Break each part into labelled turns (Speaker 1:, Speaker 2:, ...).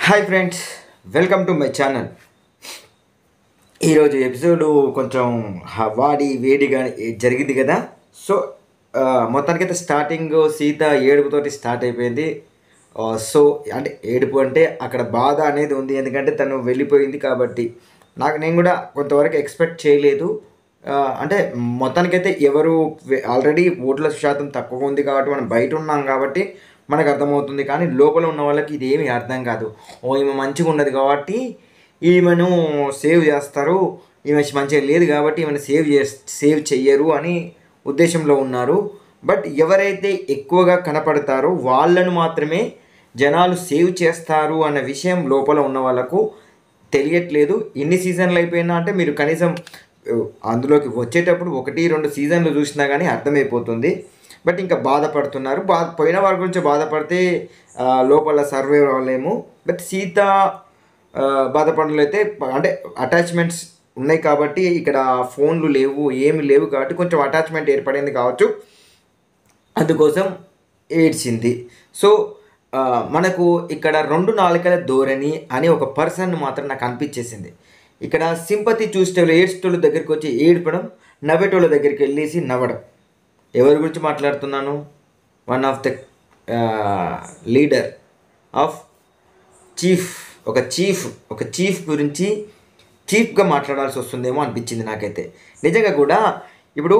Speaker 1: Hi friends, welcome to my channel. ఈరోజు episode కొంచెం వాడి వేడిగా జరిగింది కదా. సో మొత్తానికైతే స్టార్టింగ్ సీత ఏడుపుతోటి స్టార్ట్ అయిపోయింది. సో అంటే ఏడుపు అంటే అక్కడ బాధ అనేది ఉంది, ఎందుకంటే తను వెళ్ళిపోయింది కాబట్టి. నేను కూడా కొంతవరకు ఎక్స్పెక్ట్ చేయలేదు. అంటే మొత్తానికైతే ఎవరు ఆల్రెడీ ఓట్ల శాతం తక్కువ ఉంది కాబట్టి మనం బయట ఉన్నాం కాబట్టి మనకు అర్థమవుతుంది. కానీ లోపల ఉన్న వాళ్ళకి ఇది ఏమీ అర్థం కాదు. ఈమె మంచిగా ఉన్నది కాబట్టి ఈమెను సేవ్ చేస్తారు, ఈమె మంచిగా లేదు కాబట్టి ఈమెను సేవ్ చెయ్యరు అని ఉద్దేశంలో ఉన్నారు. బట్ ఎవరైతే ఎక్కువగా కనపడతారో వాళ్ళను మాత్రమే జనాలు సేవ్ చేస్తారు అన్న విషయం లోపల ఉన్న వాళ్ళకు తెలియట్లేదు. ఎన్ని సీజన్లు అయిపోయినా అంటే మీరు కనీసం అందులోకి వచ్చేటప్పుడు 1-2 సీజన్లు చూసినా కానీ అర్థమైపోతుంది. బట్ ఇంకా బాధపడుతున్నారు. పోయిన వారి గురించి బాధపడితే లోపల సర్వే అవ్వలేము. బట్ సీత బాధపడలైతే అంటే అటాచ్మెంట్స్ ఉన్నాయి కాబట్టి, ఇక్కడ ఫోన్లు లేవు, ఏమి లేవు కాబట్టి కొంచెం అటాచ్మెంట్ ఏర్పడింది కావచ్చు, అందుకోసం ఏడ్చింది. సో మనకు ఇక్కడ 2 నాలుకల ధోరణి అని ఒక పర్సన్ మాత్రం నాకు అనిపించేసింది. ఇక్కడ సింపతి చూసేటోళ్ళు ఏడ్చేటోళ్ళ దగ్గరికి వచ్చి ఏడ్పడం, నవ్వేటోళ్ళ దగ్గరికి వెళ్ళేసి నవ్వడం. ఎవరి గురించి మాట్లాడుతున్నాను? One of the leader of ఒక చీఫ్ గురించి చీఫ్గా మాట్లాడాల్సి వస్తుందేమో అనిపించింది నాకైతే. నిజంగా కూడా ఇప్పుడు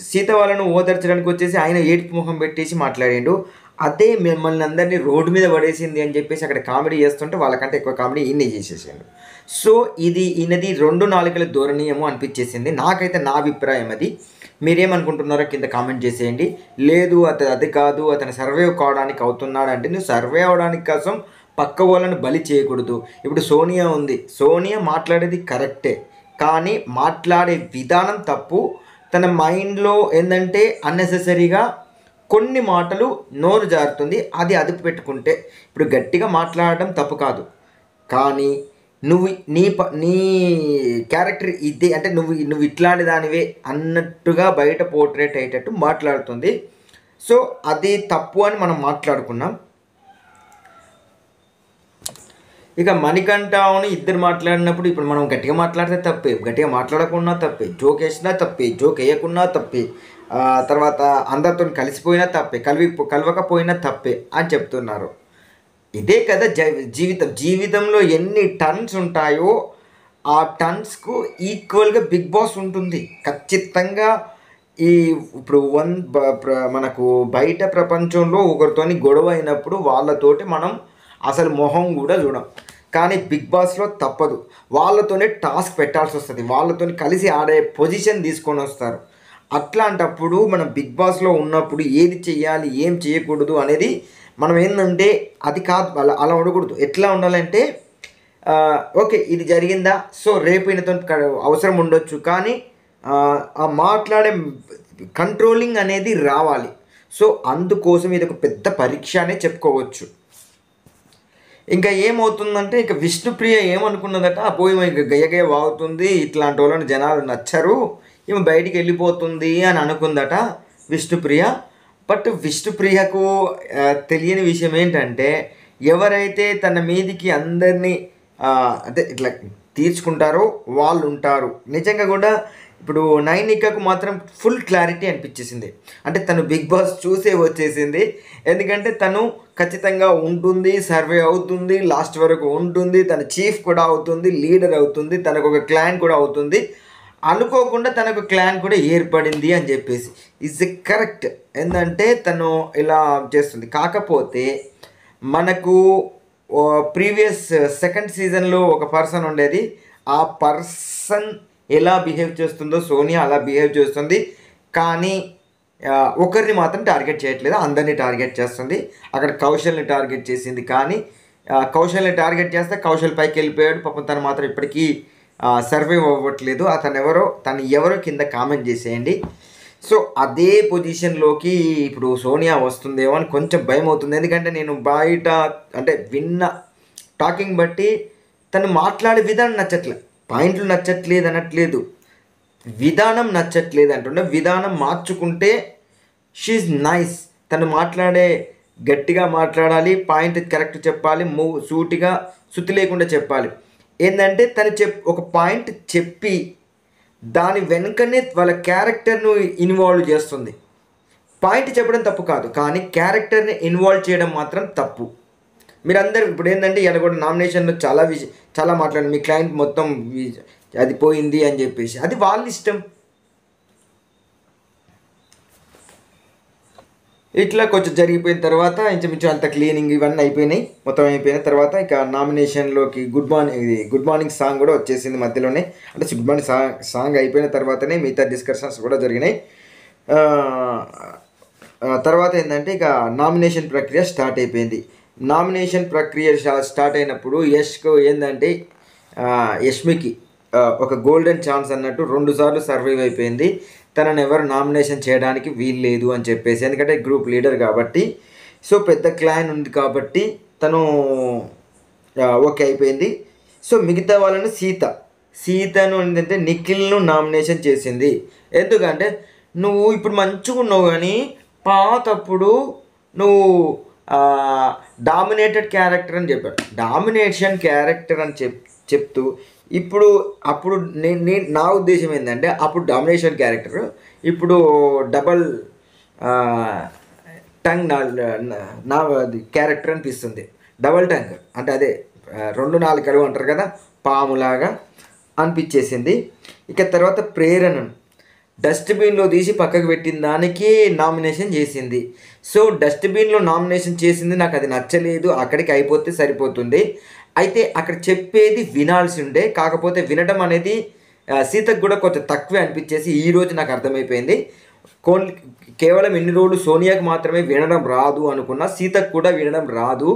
Speaker 1: సీత వాళ్ళను ఓదార్చడానికి వచ్చేసి ఆయన ఏడుపు ముఖం పెట్టేసి మాట్లాడిండు. అదే మిమ్మల్ని అందరినీ రోడ్డు మీద పడేసింది అని చెప్పేసి అక్కడ కామెడీ చేస్తుంటే వాళ్ళకంటే ఎక్కువ కామెడీ ఈయనే చేసేసాడు. సో ఈయనది 2 నాలుకల ధోరణి ఏమో అనిపించేసింది నాకైతే. నా అభిప్రాయం అది. మీరేమనుకుంటున్నారో కింద కామెంట్ చేసేయండి. లేదు అది కాదు, అతను సర్వే కావడానికి అవుతున్నాడు అంటే, నువ్వు సర్వే అవడానికి కోసం పక్క వాళ్ళను బలి చేయకూడదు. ఇప్పుడు సోనియా ఉంది, సోనియా మాట్లాడేది కరెక్టే, కానీ మాట్లాడే విధానం తప్పు. తన మైండ్లో ఏంటంటే అన్నెసెసరీగా కొన్ని మాటలు నోరు జారుతుంది. అది అదుపు పెట్టుకుంటే, ఇప్పుడు గట్టిగా మాట్లాడడం తప్పు కాదు, కానీ నువ్వు నీ క్యారెక్టర్ ఇదే అంటే నువ్వు ఇట్లాంటి దానివే అన్నట్టుగా బయట పోర్ట్రేట్ అయ్యేటట్టు మాట్లాడుతుంది. సో అది తప్పు అని మనం మాట్లాడుకున్నాం. ఇక మణికంఠను ఇద్దరు మాట్లాడినప్పుడు ఇప్పుడు మనం గట్టిగా మాట్లాడితే తప్పే, గట్టిగా మాట్లాడకున్నా తప్పే, జోక్ వేసినా తప్పే, జోక్ వేయకున్నా తప్పే, తర్వాత అందరితో కలిసిపోయినా తప్పే, కలవకపోయినా తప్పే అని చెప్తున్నారు. ఇదే కదా జీవితంలో ఎన్ని టర్న్స్ ఉంటాయో ఆ టర్న్స్కు ఈక్వల్గా బిగ్ బాస్ ఉంటుంది ఖచ్చితంగా. ఇప్పుడు మనకు బయట ప్రపంచంలో ఒకరితోని గొడవ అయినప్పుడు వాళ్ళతోటి మనం అసలు మొహం కూడా చూడం, కానీ బిగ్ బాస్లో తప్పదు. వాళ్ళతోనే టాస్క్ పెట్టాల్సి వస్తుంది, వాళ్ళతోని కలిసి ఆడే పొజిషన్ తీసుకొని వస్తారు. అట్లాంటప్పుడు మనం బిగ్ బాస్లో ఉన్నప్పుడు ఏది చెయ్యాలి, ఏం చేయకూడదు అనేది మనం ఏంటంటే అది కాదు, అలా ఉండకూడదు. ఎట్లా ఉండాలంటే ఓకే ఇది జరిగిందా, సో రేపు ఈయనతో అవసరం ఉండొచ్చు, కానీ ఆ మాట్లాడే కంట్రోలింగ్ అనేది రావాలి. సో అందుకోసం ఇది ఒక పెద్ద పరీక్ష అనే చెప్పుకోవచ్చు. ఇంకా ఏమవుతుందంటే, ఇక విష్ణుప్రియ ఏమనుకున్నదట, పోయి ఇక గయ్య వాగుతుంది, ఇట్లాంటి వాళ్ళని జనాలు నచ్చరు, ఈమె బయటికి వెళ్ళిపోతుంది అని అనుకుందట విష్ణుప్రియ. బట్ విష్ణుప్రియకు తెలియని విషయం ఏంటంటే, ఎవరైతే తన మీదికి అందరినీ అంటే ఇట్లా తీర్చుకుంటారో వాళ్ళు ఉంటారు. నిజంగా కూడా ఇప్పుడు నైనికకు మాత్రం ఫుల్ క్లారిటీ అనిపించేసింది. అంటే తను బిగ్ బాస్ చూసే వచ్చేసింది, ఎందుకంటే తను ఖచ్చితంగా ఉంటుంది, సర్వే అవుతుంది, లాస్ట్ వరకు ఉంటుంది, తన చీఫ్ కూడా అవుతుంది, లీడర్ అవుతుంది, తనకు ఒక క్లాన్ కూడా అవుతుంది. అనుకోకుండా తనకు క్లాన్ కూడా ఏర్పడింది అని చెప్పేసి ఇస్ ఎ కరెక్ట్. ఏంటంటే తను ఇలా చేస్తుంది. కాకపోతే మనకు ప్రీవియస్ సెకండ్ సీజన్లో ఒక పర్సన్ ఉండేది, ఆ పర్సన్ ఎలా బిహేవ్ చేస్తుందో సోనియా అలా బిహేవ్ చేస్తుంది, కానీ ఒకరిని మాత్రం టార్గెట్ చేయట్లేదు, అందరినీ టార్గెట్ చేస్తుంది. అక్కడ కౌశల్ని టార్గెట్ చేసింది, కానీ కౌశల్ని టార్గెట్ చేస్తే కౌశల్ పైకి వెళ్ళిపోయాడు. పాపం తను మాత్రం ఇప్పటికీ సర్వైవ్ అవ్వట్లేదు. తను ఎవరో కింద కామెంట్ చేసేయండి. సో అదే పొజిషన్లోకి ఇప్పుడు సోనియా వస్తుందేమో అని కొంచెం భయం అవుతుంది. ఎందుకంటే నేను బయట అంటే విన్న టాకింగ్ బట్టి తను మాట్లాడే విధానం నచ్చట్లేదు, పాయింట్లు నచ్చట్లేదు అనట్లేదు, విధానం నచ్చట్లేదు అంటుండే. విధానం మార్చుకుంటే షీఈ్ నైస్. తను గట్టిగా మాట్లాడాలి, పాయింట్ కరెక్ట్ చెప్పాలి, సూటిగా శుద్ధి లేకుండా చెప్పాలి. ఏంటంటే తను ఒక పాయింట్ చెప్పి దాని వెనుకనే వాళ్ళ క్యారెక్టర్ను ఇన్వాల్వ్ చేస్తుంది. పాయింట్ చెప్పడం తప్పు కాదు, కానీ క్యారెక్టర్ని ఇన్వాల్వ్ చేయడం మాత్రం తప్పు. మీరందరూ ఇప్పుడు ఏంటంటే ఇలా కూడా నామినేషన్లో చాలా మాట్లాడండి, మీ క్లయింట్ మొత్తం అది పోయింది అని చెప్పేసి, అది వాళ్ళ ఇష్టం. ఇట్లా కొంచెం జరిగిపోయిన తర్వాత ఇంచుమించు అంత క్లీనింగ్ ఇవన్నీ అయిపోయినాయి. మొత్తం అయిపోయిన తర్వాత ఇక నామినేషన్లోకి గుడ్ మార్నింగ్ సాంగ్ కూడా వచ్చేసింది మధ్యలోనే. అంటే గుడ్ మార్నింగ్ సాంగ్ అయిపోయిన తర్వాతనే మిగతా డిస్కషన్స్ కూడా జరిగినాయి. తర్వాత ఏంటంటే ఇక నామినేషన్ ప్రక్రియ స్టార్ట్ అయిపోయింది. నామినేషన్ ప్రక్రియ స్టార్ట్ అయినప్పుడు యష్కు ఏంటంటే యష్మికి ఒక గోల్డెన్ ఛాన్స్ అన్నట్టు 2 సార్లు సర్వైవ్ అయిపోయింది. తనను ఎవరు నామినేషన్ చేయడానికి వీలు లేదు అని చెప్పేసి, ఎందుకంటే గ్రూప్ లీడర్ కాబట్టి, సో పెద్ద క్లాన్ ఉంది కాబట్టి తను ఓకే అయిపోయింది. సో మిగతా వాళ్ళని సీతను ఏంటంటే నిఖిల్ను నామినేషన్ చేసింది. ఎందుకంటే నువ్వు ఇప్పుడు మంచిగా ఉన్నావు, కానీ పాతప్పుడు నువ్వు డామినేటెడ్ క్యారెక్టర్ అని చెప్పాడు. డామినేషన్ క్యారెక్టర్ అని చెప్తూ అప్పుడు నా ఉద్దేశం ఏంటంటే అప్పుడు డామినేషన్ క్యారెక్టర్, ఇప్పుడు డబల్ టంగ్ నా క్యారెక్టర్ అనిపిస్తుంది. డబల్ టంగ్ అంటే అదే 2 నాలుకలు అంటారు కదా, పాములాగా అనిపించేసింది. ఇక తర్వాత ప్రేరణను డస్ట్బిన్లో తీసి పక్కకు పెట్టిన దానికి నామినేషన్ చేసింది. సో డస్ట్బిన్లో నామినేషన్ చేసింది నాకు అది నచ్చలేదు, అక్కడికి అయిపోతే సరిపోతుంది. అయితే అక్కడ చెప్పేది వినాల్సి ఉండే, కాకపోతే వినడం అనేది సీతకు కూడా కొంచెం తక్కువే అనిపించేసి ఈరోజు నాకు అర్థమైపోయింది. కేవలం ఇన్ని రోజులు సోనియాకి మాత్రమే వినడం రాదు అనుకున్నా, సీతకు కూడా వినడం రాదు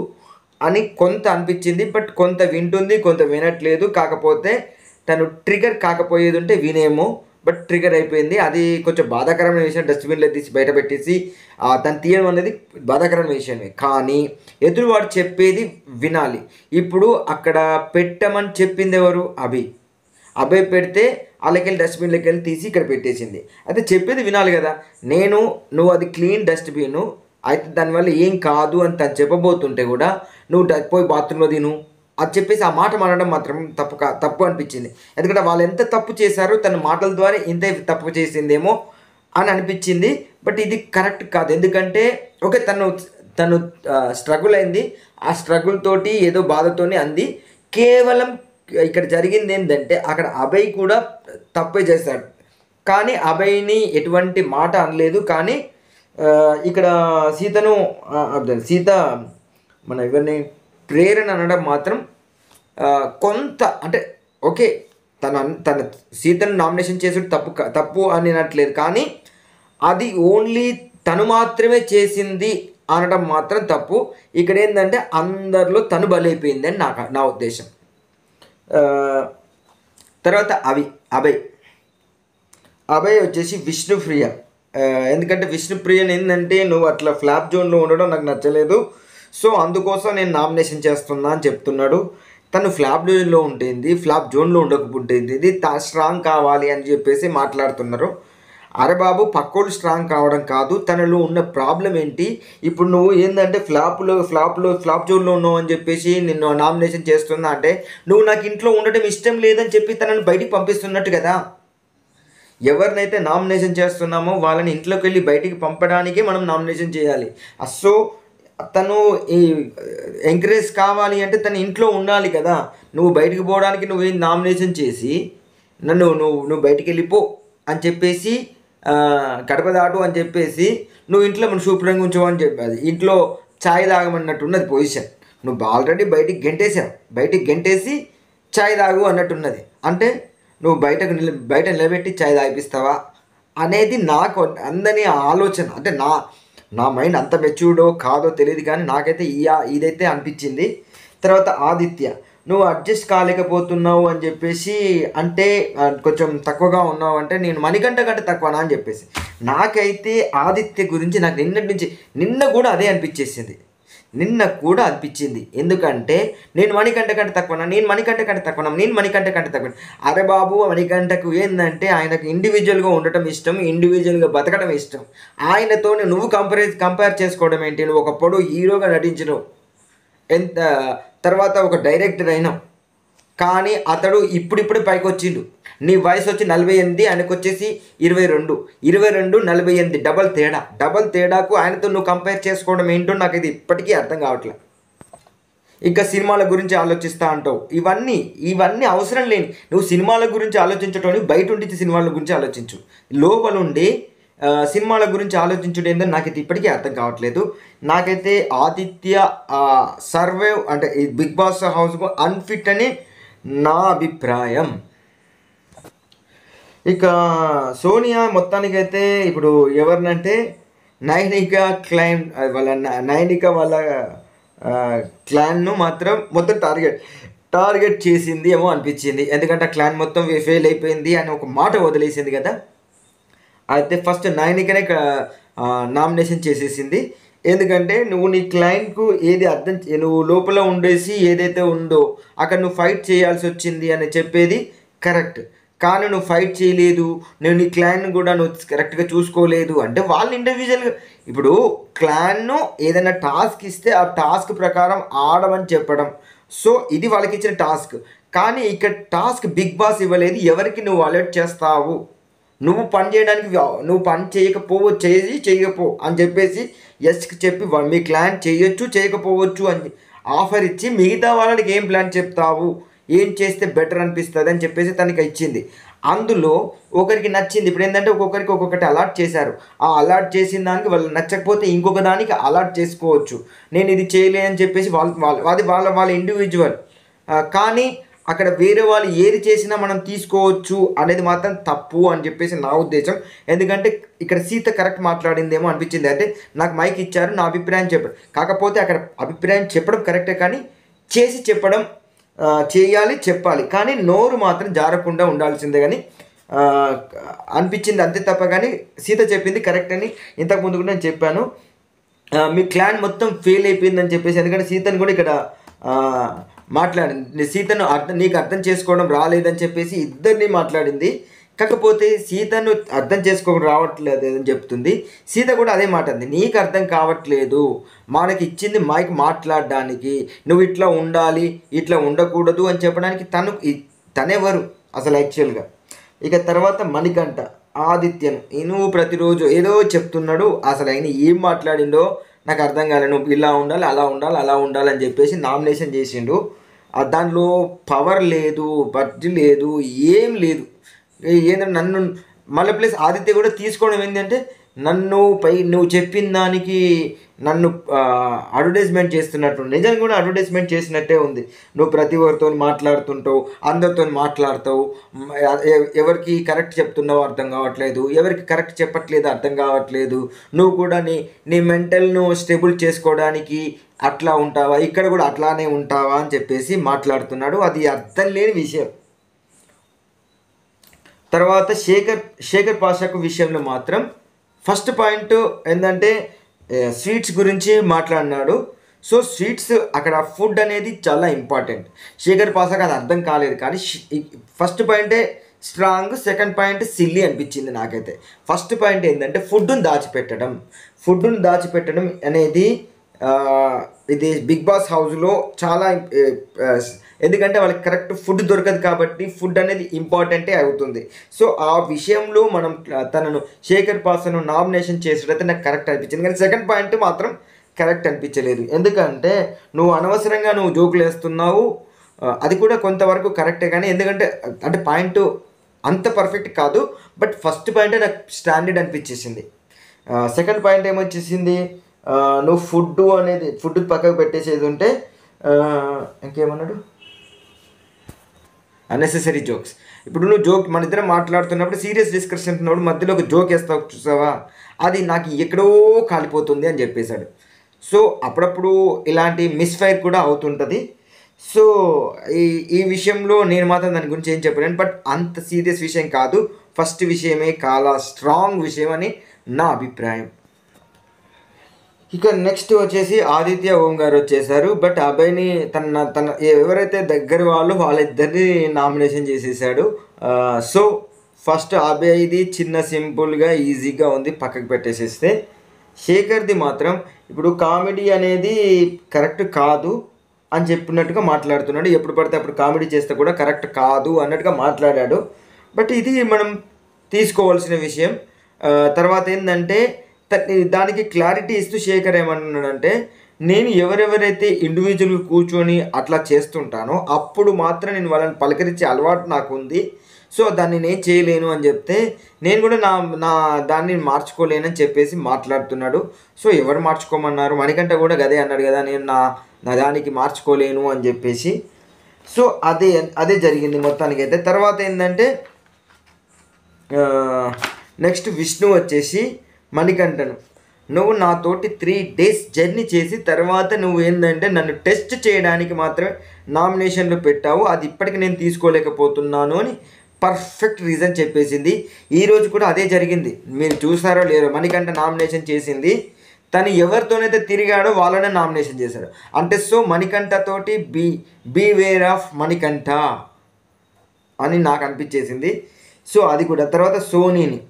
Speaker 1: అని కొంత అనిపించింది. బట్ కొంత వింటుంది, కొంత వినట్లేదు. కాకపోతే తను ట్రిగర్ కాకపోయేది ఉంటే వినేమో, బట్ ట్రిగర్ అయిపోయింది. అది కొంచెం బాధాకరమైన విషయం. డస్ట్బిన్లో తీసి బయట పెట్టేసి తను తీయడం అనేది బాధాకరమైన విషయమే, కానీ ఎదురువాడు చెప్పేది వినాలి. ఇప్పుడు అక్కడ పెట్టమని చెప్పింది ఎవరు? అభయ్ పెడితే వాళ్ళకెళ్ళి డస్ట్బిన్లోకి వెళ్ళి తీసి ఇక్కడ పెట్టేసింది. అయితే చెప్పేది వినాలి కదా. నువ్వు అది క్లీన్ డస్ట్బిన్ అయితే దానివల్ల ఏం కాదు అని తను చెప్పబోతుంటే కూడా నువ్వు పోయి బాత్రూంలో తిను అది చెప్పేసి ఆ మాట మాట్లాడడం మాత్రం తప్పు అనిపించింది. ఎందుకంటే వాళ్ళు ఎంత తప్పు చేశారో తన మాటల ద్వారా ఇంత తప్పు చేసిందేమో అని అనిపించింది. బట్ ఇది కరెక్ట్ కాదు. ఎందుకంటే ఓకే, తను స్ట్రగుల్ అయింది, ఆ స్ట్రగుల్ తోటి ఏదో బాధతోనే అంది. కేవలం ఇక్కడ జరిగింది ఏంటంటే అక్కడ అభయ్ కూడా తప్పే చేశాడు, కానీ అభయ్ని ఎటువంటి మాట అనలేదు. కానీ ఇక్కడ సీత మన ఎవరిని ప్రేరణ అనడం మాత్రం కొంత అంటే ఓకే, తన సీతను నామినేషన్ చేసి తప్పు అని అనట్లేదు, కానీ అది ఓన్లీ తను మాత్రమే చేసింది అనడం మాత్రం తప్పు. ఇక్కడ ఏంటంటే అందరిలో తను బలైపోయింది అని నా ఉద్దేశం. తర్వాత అభయ్ వచ్చేసి విష్ణుప్రియ. ఎందుకంటే విష్ణుప్రియని ఏంటంటే నువ్వు అట్లా ఫ్లాప్ జోన్లో ఉండడం నాకు నచ్చలేదు, సో అందుకోసం నేను నామినేషన్ చేస్తున్నా అని చెప్తున్నాడు. తను ఫ్లాప్ జోన్లో ఉంటుంది, ఫ్లాప్ జోన్లో ఉండకపోతుంది, స్ట్రాంగ్ కావాలి అని చెప్పేసి మాట్లాడుతున్నారు. అరే బాబు, పక్కోళ్ళు స్ట్రాంగ్ కావడం కాదు, తనలో ఉన్న ప్రాబ్లం ఏంటి? ఇప్పుడు నువ్వు ఏంటంటే ఫ్లాప్ జోన్లో ఉన్నావు అని చెప్పేసి నిన్ను నామినేషన్ చేస్తున్నా అంటే నువ్వు నాకు ఇంట్లో ఉండటం ఇష్టం లేదని చెప్పి తనను బయటికి పంపిస్తున్నట్టు కదా. ఎవరినైతే నామినేషన్ చేస్తున్నామో వాళ్ళని ఇంట్లోకి వెళ్ళి బయటికి పంపడానికే మనం నామినేషన్ చేయాలి. సో తను ఎంకరేజ్ కావాలి అంటే తను ఇంట్లో ఉండాలి కదా. నువ్వు బయటికి పోవడానికి నువ్వు నామినేషన్ చేసి నువ్వు బయటికి వెళ్ళిపో అని చెప్పేసి గడప దాటు అని చెప్పేసి నువ్వు ఇంట్లో మనం శుభ్రంగా ఉంచమని చెప్పేది, ఇంట్లో ఛాయ్ తాగమన్నట్టున్నది పొజిషన్. నువ్వు ఆల్రెడీ బయటికి గెంటేసి ఛాయ్ తాగు అన్నట్టున్నది. అంటే నువ్వు బయట నిలబెట్టి ఛాయ్ తాగిపిస్తావా అనేది నాకు అందని ఆలోచన. అంటే నా మైండ్ అంత మెచ్యూర్డో కాదో తెలియదు, కానీ నాకైతే ఇదైతే అనిపించింది. తర్వాత ఆదిత్య, నువ్వు అడ్జస్ట్ కాలేకపోతున్నావు అని చెప్పేసి అంటే కొంచెం తక్కువగా ఉన్నావు అంటే నేను మణికంఠ కంటే తక్కువనా అని చెప్పేసి, నాకైతే ఆదిత్య గురించి నాకు నిన్న కూడా అదే అనిపించేసింది. ఎందుకంటే నేను మణికంఠ కంటే తక్కువ. అరే బాబు, మణికంఠకు ఏంటంటే ఆయనకు ఇండివిజువల్గా ఉండటం ఇష్టం, ఇండివిజువల్గా బతకడం ఇష్టం. ఆయనతో నువ్వు కంపేర్ చేసుకోవడం ఏంటి? నువ్వు ఒకప్పుడు హీరోగా నటించినావు, ఎంత తర్వాత ఒక డైరెక్టర్ అయినావు, కానీ అతడు ఇప్పుడిప్పుడే పైకి వచ్చిండు. నీ వయసు వచ్చి 48, ఆయనకు వచ్చేసి 22. 22, 48 డబల్ తేడాకు ఆయనతో నువ్వు కంపేర్ చేసుకోవడం ఏంటో నాకు ఇది ఇప్పటికీ అర్థం కావట్లేదు. ఇంకా సినిమాల గురించి ఆలోచిస్తా అంటావు. ఇవన్నీ అవసరం లేని నువ్వు సినిమాల గురించి ఆలోచించటం బయట ఉండి సినిమాల గురించి ఆలోచించు. లోపలుండి సినిమాల గురించి ఆలోచించడం ఏంటో నాకైతే ఇప్పటికీ అర్థం కావట్లేదు. నాకైతే ఆదిత్య సర్వైవ్ అంటే ఈ బిగ్ బాస్ హౌస్కు అన్ఫిట్ అని నా అభిప్రాయం. ఇక సోనియా మొత్తానికైతే ఇప్పుడు ఎవరినంటే నైనిక క్లైమ్ నైనిక వాళ్ళ క్లాన్ను మాత్రం మొత్తం టార్గెట్ చేసింది ఏమో అనిపించింది. ఎందుకంటే ఆ క్లాన్ మొత్తం ఫెయిల్ అయిపోయింది అని ఒక మాట వదిలేసింది కదా. అయితే ఫస్ట్ నైనికనే నామినేషన్ చేసేసింది. ఎందుకంటే నువ్వు నీ క్లయింట్కు ఏది నువ్వు లోపల ఉండేసి ఏదైతే ఉందో అక్కడ నువ్వు ఫైట్ చేయాల్సి వచ్చింది అని చెప్పేది కరెక్ట్. కానీ నువ్వు ఫైట్ చేయలేదు, నువ్వు నీ క్లాన్ కూడా నువ్వు కరెక్ట్గా చూసుకోలేదు అంటే వాళ్ళు ఇండివిజువల్గా ఇప్పుడు క్లాన్ను ఏదైనా టాస్క్ ఇస్తే ఆ టాస్క్ ప్రకారం ఆడమని చెప్పడం. సో ఇది వాళ్ళకి ఇచ్చిన టాస్క్. కానీ ఇక్కడ టాస్క్ బిగ్ బాస్ ఇవ్వలేదు. ఎవరికి నువ్వు అలర్ట్ చేస్తావు, నువ్వు పని చేయడానికి నువ్వు పని చేయకపో అని చెప్పేసి ఎస్కి చెప్పి మీ క్లాన్ చేయొచ్చు చేయకపోవచ్చు అని ఆఫర్ ఇచ్చి మిగతా వాళ్ళకి ఏం ప్లాన్ చెప్తావు, ఏం చేస్తే బెటర్ అనిపిస్తుంది అని చెప్పేసి తనకి ఇచ్చింది. అందులో ఒకరికి నచ్చింది. ఇప్పుడు ఏంటంటే ఒక్కొక్కరికి ఒక్కొక్కటి అలాట్ చేశారు. ఆ అలాట్ చేసిన దానికి వాళ్ళు నచ్చకపోతే ఇంకొక దానికి అలాట్ చేసుకోవచ్చు. నేను ఇది చేయలేదని చెప్పేసి వాళ్ళ ఇండివిజువల్. కానీ అక్కడ వేరే వాళ్ళు ఏది చేసినా మనం తీసుకోవచ్చు అనేది మాత్రం తప్పు అని చెప్పేసి నా ఉద్దేశం. ఎందుకంటే ఇక్కడ సీత కరెక్ట్ మాట్లాడిందేమో అనిపించింది. అంటే నాకు మైక్ ఇచ్చారు, నా అభిప్రాయం చెప్పడం, కాకపోతే అక్కడ అభిప్రాయం చెప్పడం కరెక్టే, కానీ చేసి చెప్పడం చెప్పాలి, కానీ నోరు మాత్రం జారకుండా ఉండాల్సిందే కానీ అనిపించింది అంతే తప్ప. కానీ సీత చెప్పింది కరెక్ట్ అని ఇంతకుముందు కూడా నేను చెప్పాను. మీ క్లాన్ మొత్తం ఫెయిల్ అయిపోయిందని చెప్పేసి. ఎందుకంటే సీతను కూడా ఇక్కడ మాట్లాడింది. సీతను నీకు అర్థం చేసుకోవడం రాలేదని చెప్పేసి ఇద్దరిని మాట్లాడింది. కాకపోతే సీతను అర్థం చేసుకోవడం రావట్లేదు అని చెప్తుంది. సీత కూడా అదే మాట అంది, నీకు అర్థం కావట్లేదు, మనకి ఇచ్చింది మైక్ మాట్లాడడానికి, నువ్వు ఇట్లా ఉండాలి ఇట్లా ఉండకూడదు అని చెప్పడానికి తనెవరు అసలు యాక్చువల్గా. ఇక తర్వాత మణికంఠ ఆదిత్యను నువ్వు ప్రతిరోజు ఏదో చెప్తున్నాడు, అసలు ఆయన ఏం మాట్లాడిండో నాకు అర్థం కాలేదు. నువ్వు ఇలా ఉండాలి అలా ఉండాలి అని చెప్పేసి నామినేషన్ చేసిండు. దాంట్లో పవర్ లేదు, బడ్జి లేదు, ఏం లేదు. ఏంటంటే నన్ను మళ్ళీ ప్లస్ ఆదిత్య కూడా తీసుకోవడం ఏంటంటే నువ్వు చెప్పిన దానికి నన్ను అడ్వర్టైజ్మెంట్ చేస్తున్నట్టు. నిజంగా కూడా అడ్వర్టైజ్మెంట్ చేసినట్టే ఉంది. నువ్వు ప్రతి ఒక్కరితో మాట్లాడుతుంటావు, అందరితో మాట్లాడతావు, ఎవరికి కరెక్ట్ చెప్తున్నావు అర్థం కావట్లేదు, ఎవరికి కరెక్ట్ చెప్పట్లేదు అర్థం కావట్లేదు. నువ్వు కూడా నీ మెంటల్ను స్టేబుల్ చేసుకోవడానికి అట్లా ఉంటావా, ఇక్కడ కూడా అట్లానే ఉంటావా అని చెప్పేసి మాట్లాడుతున్నాడు. అది అర్థం లేని విషయం. తర్వాత శేఖర్ పాషాకు విషయంలో మాత్రం ఫస్ట్ పాయింట్ ఏంటంటే స్వీట్స్ గురించి మాట్లాడినాడు. సో స్వీట్స్ అక్కడ ఫుడ్ అనేది చాలా ఇంపార్టెంట్. శేఖర్ పాషాకు అది అర్థం కాలేదు. కానీ ఫస్ట్ పాయింటే స్ట్రాంగ్, సెకండ్ పాయింట్ సిల్లీ అనిపించింది నాకైతే. ఫస్ట్ పాయింట్ ఏంటంటే ఫుడ్డును దాచిపెట్టడం అనేది ఇది బిగ్ బాస్ హౌస్లో చాలా ఎందుకంటే వాళ్ళకి కరెక్ట్ ఫుడ్ దొరకదు కాబట్టి ఫుడ్ అనేది ఇంపార్టెంటే అవుతుంది. సో ఆ విషయంలో మనం తనను శేఖర్ పాషాను నామినేషన్ చేసేటైతే నాకు కరెక్ట్ అనిపించింది. కానీ సెకండ్ పాయింట్ మాత్రం కరెక్ట్ అనిపించలేదు. ఎందుకంటే నువ్వు అనవసరంగా జోకులు వేస్తున్నావు, అది కూడా కొంతవరకు కరెక్టే. కానీ ఎందుకంటే అంటే పాయింట్ అంత పర్ఫెక్ట్ కాదు, బట్ ఫస్ట్ పాయింటే నాకు స్టాండర్డ్ అనిపించేసింది. సెకండ్ పాయింట్ ఏమొచ్చేసింది, నువ్వు ఫుడ్ పక్కకు పెట్టేసేది ఉంటే ఇంకేమన్నాడు, అన్నెసెసరీ జోక్స్. ఇప్పుడు నువ్వు మన ఇద్దరం మాట్లాడుతున్నప్పుడు సీరియస్ డిస్కషన్ ఉన్నప్పుడు మధ్యలో ఒక జోక్ వేస్తావు చూసావా, అది నాకు ఎక్కడో కాలిపోతుంది అని చెప్పేశాడు. సో అప్పుడప్పుడు ఇలాంటి మిస్ఫైర్ కూడా అవుతుంటుంది. సో ఈ విషయంలో నేను మాత్రం దాని గురించి ఏం చెప్పలేను, బట్ అంత సీరియస్ విషయం కాదు, ఫస్ట్ విషయమే చాలా స్ట్రాంగ్ విషయం అని నా అభిప్రాయం. ఇక నెక్స్ట్ వచ్చేసి ఆదిత్య ఓం గారు వచ్చేసారు. బట్ అబ్బాయిని తన ఎవరైతే దగ్గర వాళ్ళిద్దరిని నామినేషన్ చేసేసాడు. సో ఫస్ట్ అబ్బాయిది చిన్న సింపుల్గా ఈజీగా ఉంది, పక్కకు పెట్టేసేస్తే. శేఖర్ది మాత్రం ఇప్పుడు కామెడీ అనేది కరెక్ట్ కాదు. అని చెప్పినట్టుగా మాట్లాడుతున్నాడు. ఎప్పుడు పడితే అప్పుడు కామెడీ చేస్తే కూడా కరెక్ట్ కాదు అన్నట్టుగా మాట్లాడాడు. బట్ ఇది మనం తీసుకోవాల్సిన విషయం. తర్వాత ఏంటంటే దానికి క్లారిటీ ఇస్తూ శేఖర్ ఏమన్నాడంటే, నేను ఎవరెవరైతే ఇండివిజువల్ కూర్చొని అట్లా చేస్తుంటానో అప్పుడు మాత్రం నేను వాళ్ళని పలకరించే అలవాటు నాకు ఉంది. సో దాన్ని నేను చేయలేను అని చెప్తే, నేను కూడా నా నా దాన్ని మార్చుకోలేనని చెప్పేసి మాట్లాడుతున్నాడు. సో ఎవరు మార్చుకోమన్నారు? మణికంఠ కూడా గదే అన్నాడు కదా, నేను నా నా దానికి మార్చుకోలేను అని చెప్పేసి. సో అదే అదే జరిగింది మొత్తానికైతే. తర్వాత ఏంటంటే నెక్స్ట్ విష్ణు వచ్చేసి మణికంఠను, నువ్వు నాతోటి 3 days జర్నీ చేసి తర్వాత నువ్వు ఏంటంటే నన్ను టెస్ట్ చేయడానికి మాత్రమే నామినేషన్లో పెట్టావు, అది ఇప్పటికి నేను తీసుకోలేకపోతున్నాను అని పర్ఫెక్ట్ రీజన్ చెప్పేసింది. ఈరోజు కూడా అదే జరిగింది. మీరు చూసారో లేరో, మణికంఠ నామినేషన్ చేసింది తను ఎవరితోనైతే తిరిగాడో వాళ్ళనే నామినేషన్ చేశాడు. అంటే సో మణికంఠతోటి బీ వేర్ ఆఫ్ మణికంఠ అని నాకు అనిపించేసింది. సో అది కూడా. తర్వాత సోనీని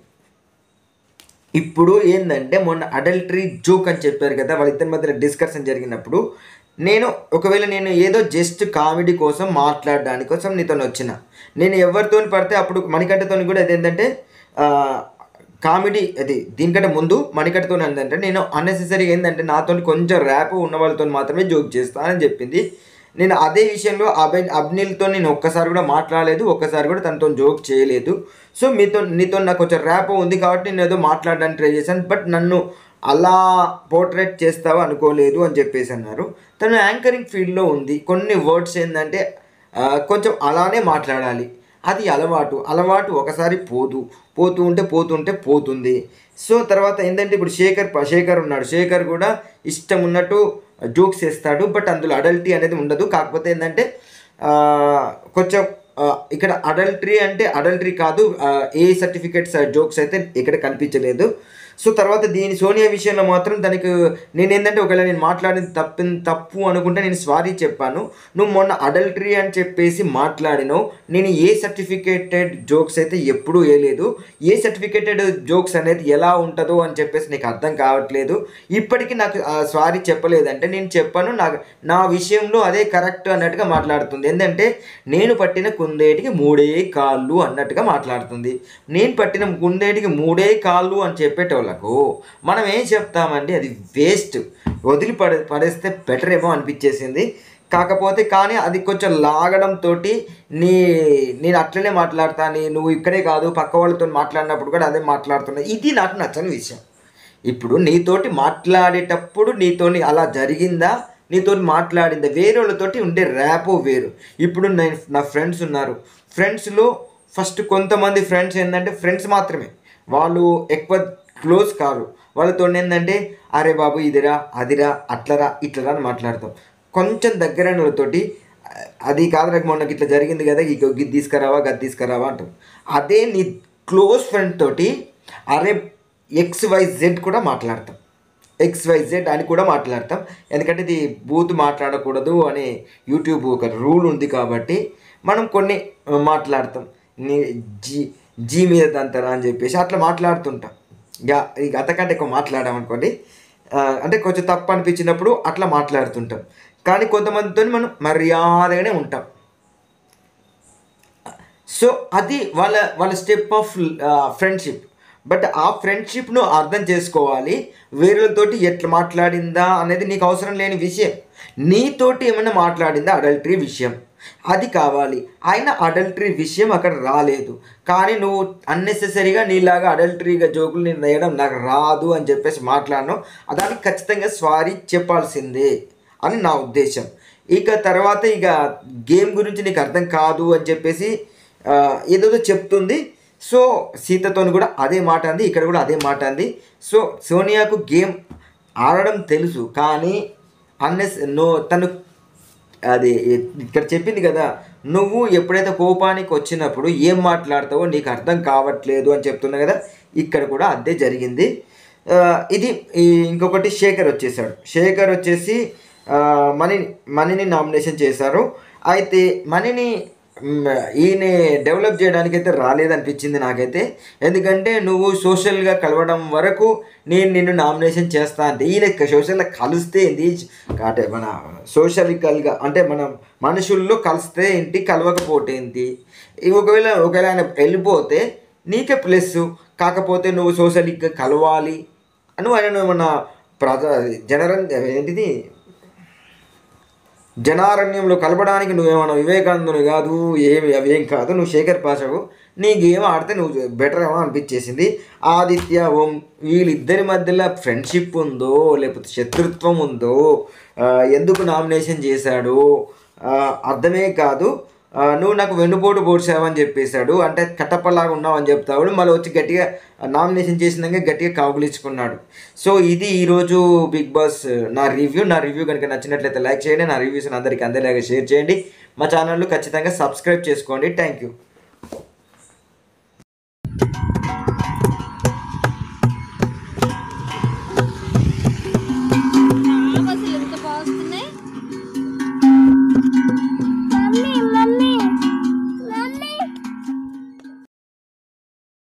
Speaker 1: ఇప్పుడు ఏంటంటే మొన్న అడల్టరీ జోక్ అని చెప్పారు కదా, వాళ్ళిద్దరి మధ్యలో డిస్కషన్ జరిగినప్పుడు ఒకవేళ నేను ఏదో జస్ట్ కామెడీ కోసం మాట్లాడడానికి కోసం నీతో వచ్చిన, నేను ఎవరితో పడితే అప్పుడు మణికంఠతో కూడా అదేంటంటే కామెడీ అది దీనికంటే ముందు మణికంఠతో ఏంటంటే నేను అన్నెసెసరీగా ఏంటంటే నాతో కొంచెం ర్యాప్ ఉన్న వాళ్ళతో మాత్రమే జోక్ చేస్తానని చెప్పింది. నేను అదే విషయంలో అబ్నిల్తో నేను ఒక్కసారి కూడా మాట్లాడలేదు, ఒక్కసారి కూడా తనతో జోక్ చేయలేదు. సో నీతో నాకు కొంచెం ర్యాప్ ఉంది కాబట్టి నేను ఏదో మాట్లాడడానికి ట్రై చేశాను, బట్ నన్ను అలా పోర్ట్రేట్ చేస్తావా అనుకోలేదు అని చెప్పేసి అన్నారు. తను యాంకరింగ్ ఫీల్డ్లో ఉంది, కొన్ని వర్డ్స్ ఏంటంటే కొంచెం అలానే మాట్లాడాలి, అది అలవాటు ఒకసారి పోతుంది. సో తర్వాత ఏంటంటే ఇప్పుడు శేఖర్ ఉన్నాడు, శేఖర్ కూడా ఇష్టం ఉన్నట్టు జోక్స్ వేస్తాడు, బట్ అందులో అడల్టీ అనేది ఉండదు. కాకపోతే ఏంటంటే కొంచెం ఇక్కడ అడల్టరీ అంటే అడల్టరీ కాదు, ఏ సర్టిఫికేట్స్ జోక్స్ అయితే ఇక్కడ కనిపించలేదు. సో తర్వాత సోనియా విషయంలో మాత్రం దానికి నేనేంటంటే ఒకవేళ నేను మాట్లాడింది తప్పు అనుకుంటే నేను సారీ చెప్పాను. నువ్వు మొన్న అడల్టరీ అని చెప్పేసి మాట్లాడినావు, నేను ఏ సర్టిఫికేటెడ్ జోక్స్ అయితే ఎప్పుడూ వేయలేదు, ఏ సర్టిఫికేటెడ్ జోక్స్ అనేది ఎలా ఉంటుందో అని చెప్పేసి నీకు అర్థం కావట్లేదు, ఇప్పటికీ నాకు సారీ చెప్పలేదంటే నేను చెప్పాను, నా విషయంలో అదే కరెక్ట్ అన్నట్టుగా మాట్లాడుతుంది. ఏంటంటే నేను పట్టిన కుందేటికి 3 కాళ్ళు అన్నట్టుగా మాట్లాడుతుంది. నేను పట్టిన కుందేటికి 3 కాళ్ళు అని చెప్పేటోళ్ళకు మనం ఏం చెప్తామండి, అది వేస్ట్, పడేస్తే బెటర్ ఏమో అనిపించేసింది. కానీ అది కొంచెం లాగడంతో నేను అట్లనే మాట్లాడతాను, నువ్వు ఇక్కడే కాదు పక్క వాళ్ళతో మాట్లాడినప్పుడు కూడా అదే మాట్లాడుతున్నా, ఇది నాకు నచ్చని విషయం. ఇప్పుడు నీతోటి మాట్లాడేటప్పుడు నీతోని అలా జరిగిందా, నీతో మాట్లాడిందా, వేరే వాళ్ళతోటి ఉండే ర్యాపో వేరు. ఇప్పుడు నా ఫ్రెండ్స్ ఉన్నారు, ఫ్రెండ్స్లో ఫస్ట్ కొంతమంది ఫ్రెండ్స్ ఏంటంటే ఫ్రెండ్స్ మాత్రమే, వాళ్ళు ఎక్కువ క్లోజ్ కాదు, వాళ్ళతో ఏంటంటే అరే బాబు ఇదిరా అదిరా అట్లరా ఇట్లరా అని మాట్లాడతాం. కొంచెం దగ్గరైన వాళ్ళతోటి అది కాదు మొన్నకి ఇట్లా జరిగింది కదా, గిది తీసుకురావా గది తీసుకురావా అంటాం. అదే నీ క్లోజ్ ఫ్రెండ్ తోటి అరే XYZ కూడా మాట్లాడతాం, XYZ అని కూడా మాట్లాడతాం. ఎందుకంటే ఇది బూత్ మాట్లాడకూడదు అనే యూట్యూబ్ ఒక రూల్ ఉంది కాబట్టి మనం కొన్ని మాట్లాడతాం, జీ మీద దంతరా అని చెప్పేసి అట్లా మాట్లాడుతుంటాం. ఇక అంతకంటే ఎక్కువ మాట్లాడామనుకోండి అంటే కొంచెం తప్పు అనిపించినప్పుడు అట్లా మాట్లాడుతుంటాం. కానీ కొంతమందితో మనం మర్యాదగానే ఉంటాం. సో అది వాళ్ళ స్టెప్ ఆఫ్ ఫ్రెండ్షిప్. బట్ ఆ ఫ్రెండ్షిప్ను అర్థం చేసుకోవాలి, వేరేతోటి ఎట్లా మాట్లాడిందా అనేది నీకు అవసరం లేని విషయం. నీతోటి ఏమైనా మాట్లాడిందా అడల్టరీ విషయం, అది కావాలి. ఆయన అడల్టరీ విషయం అక్కడ రాలేదు, కానీ నువ్వు అన్నెసెసరీగా నీలాగా అడల్టరీగా జోకులు నేను వేయడం నాకు రాదు అని చెప్పేసి మాట్లాడను, దానికి ఖచ్చితంగా సారీ చెప్పాల్సిందే అని నా ఉద్దేశం. ఇక తర్వాత గేమ్ గురించి నీకు అర్థం కాదు అని చెప్పేసి ఏదో చెప్తుంది. సో సీతతో కూడా అదే మాట అంది, ఇక్కడ కూడా అదే మాట అంది. సో సోనియాకు గేమ్ ఆడడం తెలుసు, కానీ తను అది ఇక్కడ చెప్పింది కదా, నువ్వు ఎప్పుడైతే కోపానికి వచ్చినప్పుడు ఏం మాట్లాడతావో నీకు అర్థం కావట్లేదు అని చెప్తున్నా కదా, ఇక్కడ కూడా అదే జరిగింది. ఇది ఇంకొకటి శేఖర్ వచ్చేసి మణిని నామినేషన్ చేశారు. అయితే మణిని ఈయన డెవలప్ చేయడానికైతే రాలేదనిపించింది నాకైతే. ఎందుకంటే నువ్వు సోషల్గా కలవడం వరకు నేను నిన్ను నామినేషన్ చేస్తా అంటే ఈయన సోషల్గా కలిస్తే ఏంటి అంటే మన సోషలికల్గా అంటే మన మనుషుల్లో కలిస్తే ఏంటి, కలవకపోతే ఏంటి. ఒకవేళ ఆయన వెళ్ళిపోతే నీకే ప్లస్. కాకపోతే నువ్వు సోషలిక్గా కలవాలి నువ్వు ఆయన ఏమన్నా ఏంటిది జనారణ్యంలో కలపడానికి నువ్వేమన్నా వివేకానందుని కాదు, అవేం కాదు. నువ్వు శేఖర్ పాషావు. నీ గేమ్ ఆడితే నువ్వు బెటర్ ఏమో అనిపించేసింది. ఆదిత్య ఓం వీళ్ళిద్దరి మధ్యలో ఫ్రెండ్షిప్ ఉందో లేకపోతే శత్రుత్వం ఉందో, ఎందుకు నామినేషన్ చేశాడు అర్థమే కాదు. నువ్వు నాకు వెన్నుపోటు పోడ్చావని చెప్పేశాడు, అంటే కట్టప్పలాగా ఉన్నావు అని చెప్తాడు. మళ్ళీ వచ్చి గట్టిగా నామినేషన్ చేసినాక గట్టిగా కౌగులించుకున్నాడు. సో ఇది ఈరోజు బిగ్ బాస్ నా రివ్యూ కనుక నచ్చినట్లయితే లైక్ చేయండి. నా రివ్యూస్ని అందరికీ అందేలాగా షేర్ చేయండి. మా ఛానల్ ఖచ్చితంగా సబ్స్క్రైబ్ చేసుకోండి. Thank you.